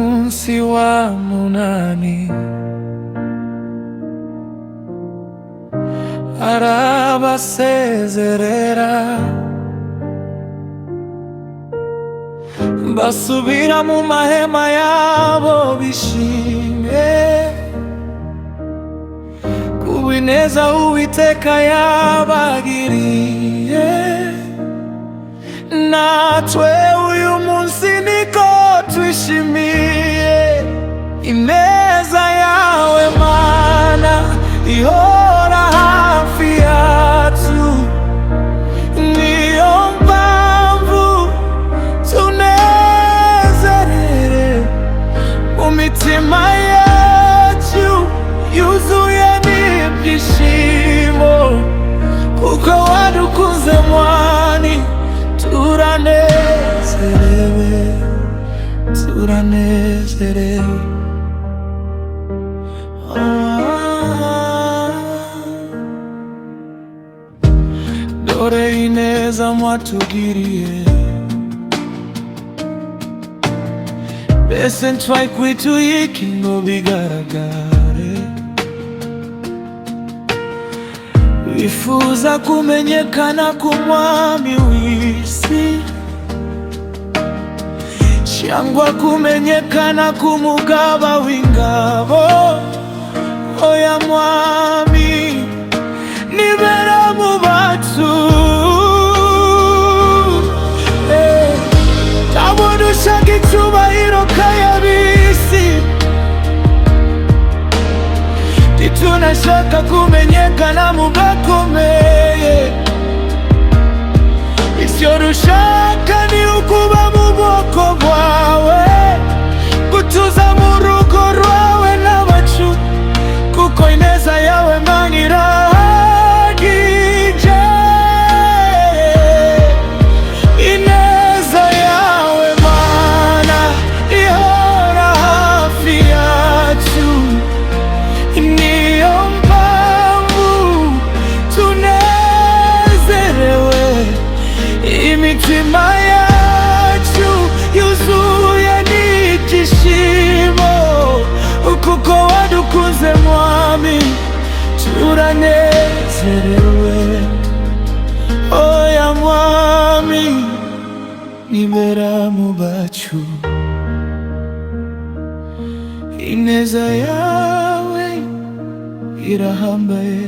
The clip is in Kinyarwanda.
munsi wa munani arabasezerera, basubira mu mahema yabo bishimye, kubineza Uwiteka yabagiriye. Natwe uyu munsi niko twishimiye ineza yawe Mana, ihora hafi yacu. Niyo mpamvu tunezerere mu mitima yacu yuzuye n'ibyishimo, kuko wadukunze mwami. Turanezerewe, turanezerewe. Dore ineza mwatugiriye, mbese ntitwakwituye ngo bigaragare. Wifuza kumenyekana k'umwami w'isi, cyangwa kumenyekana k'umugaba w'ingabo. Oya mwami, nibera mu bacu. Ntabwo dushaka icyubahiro k'ab'isi, tunashaka kumenyekana mu bakomeye. Icyo dushaka ni ukuba mu bwoko bwawe, gutuza mu rugo rwawe n'abacu, kuko ineza yawe Mana irahagije. Ineza yawe Mana ihora hafi yacu. Niyo mpamvu tunezerewe, imitima yacu yuzuye n'ibyishimo, kuko wadukunze mwami. Turanezerewe, oya mwami, nibera mu bacu. Ineza yawe irahambaye.